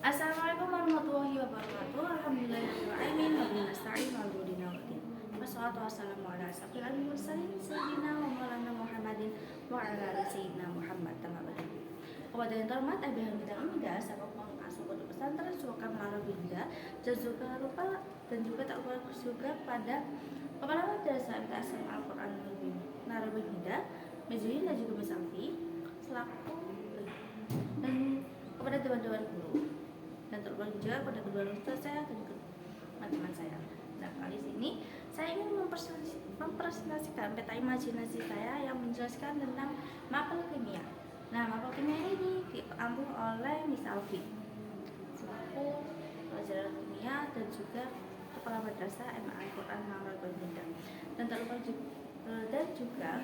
Assalamualaikum warahmatullahi wabarakatuh. Alhamdulillahirobbilalamin. Wabillahi nasta'in wa ala alihi wassalatu wassalamu ala asyrofil mursalin sayyidina wa maulana Muhammadin wa ala ali sayyidina Muhammad tamabadu. Kepada yang terhormat Abi Hamidah Amidah, sahabat pengasuh pondok pesantren Suaka Melala Binda, dan juga lupa dan juga tak lupa juga pada kepala madrasah MTS Al-Quran Narabinda, Mizrin dan juga Misafi selaku dan kepada teman-teman guru dan terutama juga kepada kedua orang tua saya dan teman-teman saya. Nah, kali ini saya ingin mempresentasikan peta imajinasi saya yang menjelaskan tentang mapel kimia. Nah, mapel kimia ini diambil oleh Miss Alfi selaku pelajaran kimia dan juga kepala madrasah MA Al-Quran Narabinda. Dan terlupa juga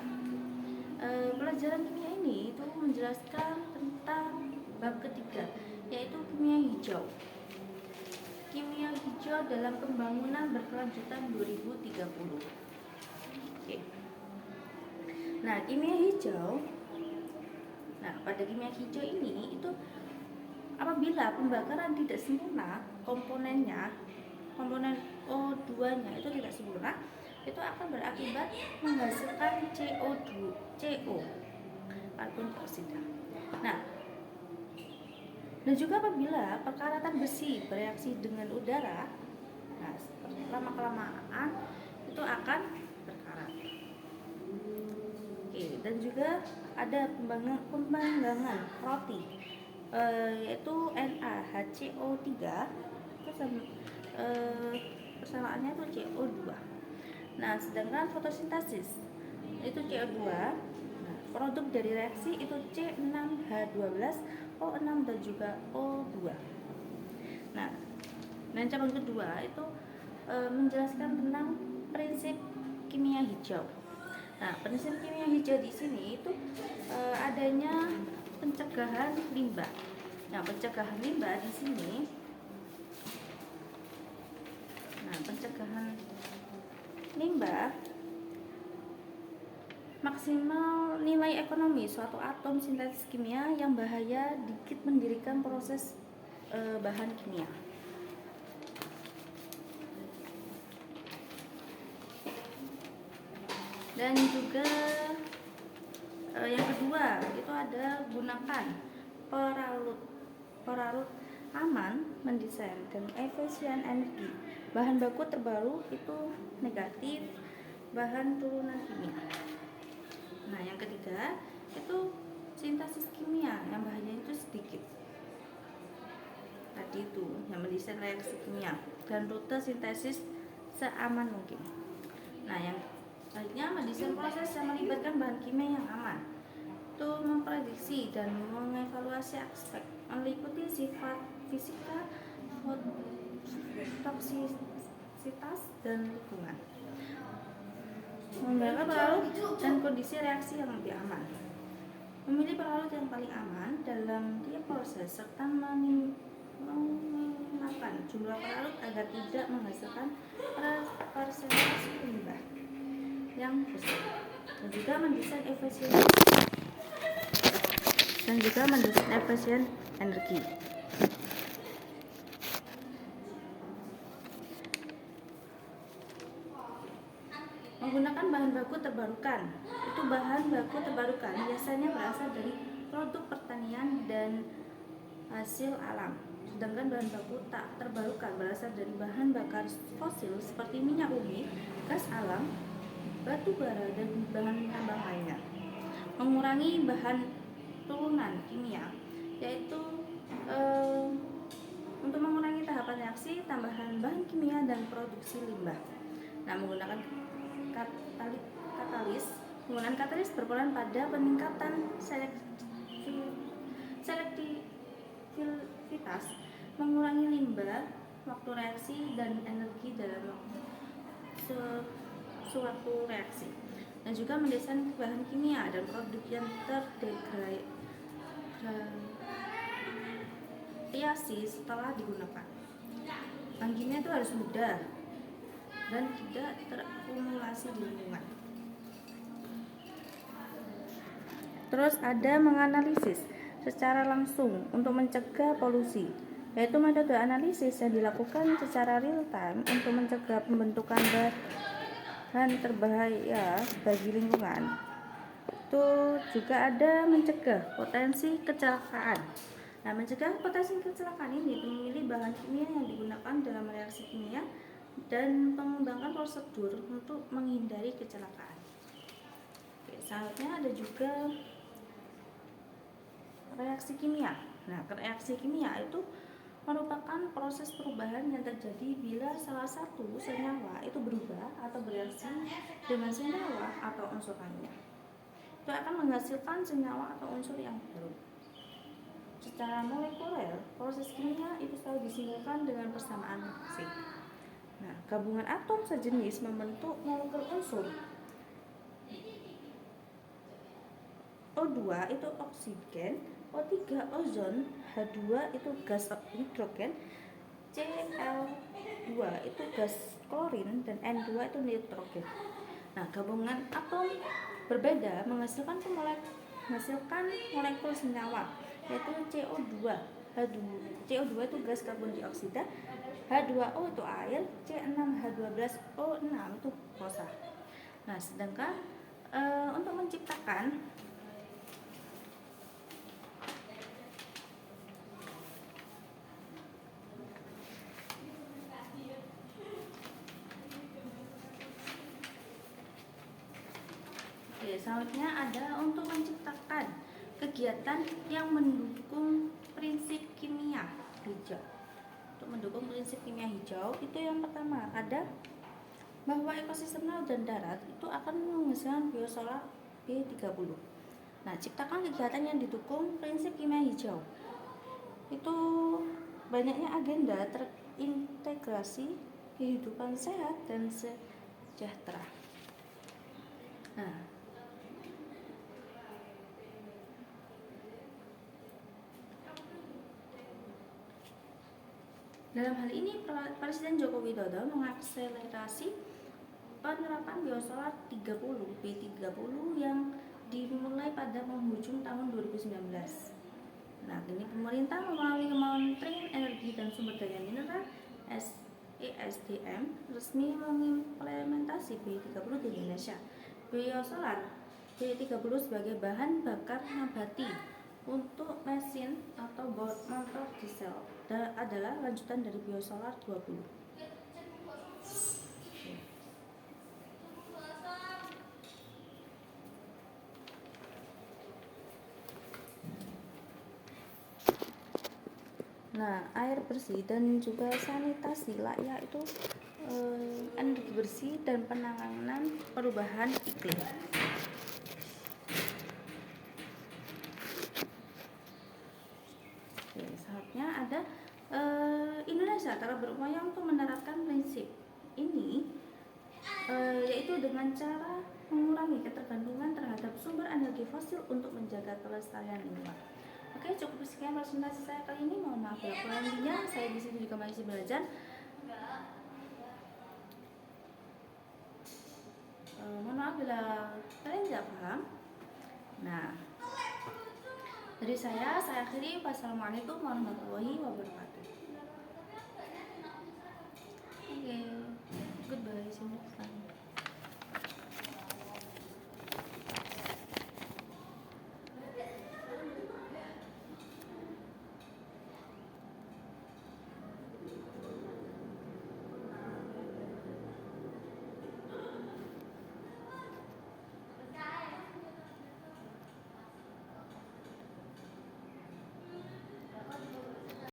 pelajaran kimia ini itu menjelaskan tentang bab ketiga, yaitu kimia hijau. Kimia hijau dalam pembangunan berkelanjutan 2030. Oke. Nah, kimia hijau. Nah, pada kimia hijau ini itu apabila pembakaran tidak sempurna, komponen O2-nya itu tidak sempurna, itu akan berakibat menghasilkan CO, karbon dioksida. Nah, dan juga apabila perkaratan besi bereaksi dengan udara, nah lama-kelamaan itu akan berkarat. Oke, dan juga ada pembanggangan roti, yaitu NaHCO3, persamaannya itu CO2. Nah, sedangkan fotosintesis itu CO2. Nah, produk dari reaksi itu C6H12, O6 dan juga O2. Nah, dan cabang kedua itu menjelaskan tentang prinsip kimia hijau. Nah, prinsip kimia hijau di sini itu adanya pencegahan limbah. Nah, pencegahan limbah di sini. Nah, pencegahan limbah maksimal nilai ekonomi suatu atom sintesis kimia yang bahaya dikit mendirikan proses bahan kimia. Dan juga yang kedua itu ada gunakan perlarut aman, mendesain dan efisien energi. Bahan baku terbaru itu negatif, bahan turunan kimia. Nah, yang ketiga itu sintesis kimia yang bahayanya itu sedikit. Tadi itu yang mendesain reaksi kimia dan rute sintesis seaman mungkin. Nah, yang selanjutnya mendesain proses yang melibatkan bahan kimia yang aman. Itu memprediksi dan mengevaluasi aspek meliputi sifat fisika, toksisitas dan lingkungan. Menggunakan pelarut dan kondisi reaksi yang lebih aman. Memilih pelarut yang paling aman dalam tiap proses serta meminimalkan jumlah pelarut agar tidak menghasilkan persentase limbah yang besar. Dan juga mendesain efisien energi. Menggunakan bahan baku terbarukan. Itu bahan baku terbarukan biasanya berasal dari produk pertanian dan hasil alam. Sedangkan bahan baku tak terbarukan berasal dari bahan bakar fosil seperti minyak bumi, gas alam, batu bara dan bahan tambang lainnya. Mengurangi bahan turunan kimia, yaitu untuk mengurangi tahapan reaksi, tambahan bahan kimia dan produksi limbah. Nah, menggunakan katalis berperan pada peningkatan selektivitas, mengurangi limbah, waktu reaksi dan energi dalam suatu reaksi, dan juga mendesain bahan kimia dan produk yang terdegradasi setelah digunakan. Bahan kimia itu harus mudah dan tidak terakumulasi di lingkungan. Terus ada menganalisis secara langsung untuk mencegah polusi. yaitu metode analisis yang dilakukan secara real time untuk mencegah pembentukan bahan berbahaya bagi lingkungan. Itu juga ada mencegah potensi kecelakaan. Nah, mencegah potensi kecelakaan ini memilih bahan kimia yang digunakan dalam reaksi kimia dan mengembangkan prosedur untuk menghindari kecelakaan. Oke, selanjutnya ada juga reaksi kimia. Nah, reaksi kimia itu merupakan proses perubahan yang terjadi bila salah satu senyawa itu berubah atau bereaksi dengan senyawa atau unsur lainnya. Itu akan menghasilkan senyawa atau unsur yang baru. Secara molekuler, proses kimia itu selalu disimpulkan dengan persamaan reaksi. Nah, gabungan atom sejenis membentuk molekul unsur. O2 itu oksigen, O3 ozon, H2 itu gas hidrogen, Cl2 itu gas klorin, dan N2 itu nitrogen. Nah, gabungan atom berbeda menghasilkan molekul senyawa, yaitu CO2, CO2 itu gas karbon dioksida, H2O itu air, C6H12O6 itu prosa. Nah, sedangkan untuk menciptakan selanjutnya ada untuk menciptakan kegiatan yang mendukung prinsip kimia hijau. Untuk mendukung prinsip kimia hijau itu yang pertama ada bahwa ekosistem laut dan darat itu akan menghasilkan biosolar B30. Nah, ciptakan kegiatan yang didukung prinsip kimia hijau. Itu banyaknya agenda terintegrasi kehidupan sehat dan sejahtera. Nah, dalam hal ini Presiden Joko Widodo mengakselerasi penerapan biosolar 30 B30 yang dimulai pada penghujung tahun 2019. Nah, ini pemerintah melalui Kementerian Energi dan Sumber Daya Mineral ESDM resmi mengimplementasi B30 di Indonesia. Biosolar B30 sebagai bahan bakar nabati untuk mesin atau motor diesel adalah lanjutan dari biosolar 20. Nah, air bersih dan juga sanitasi layak itu energi bersih dan penanganan perubahan iklim. Oke, selanjutnya ada Indonesia telah berupaya untuk menerapkan prinsip ini, yaitu dengan cara mengurangi ketergantungan terhadap sumber energi fosil untuk menjaga kelestarian lingkungan. Oke, cukup sekian presentasi saya kali ini. Mohon maaf bila kurang lebihnya. Saya di sini juga masih belajar. Mohon maaf bila kalian tidak paham. Nah, dari saya akhiri. Wassalamualaikum warahmatullahi wabarakatuh. Oke, goodbye. See you next time.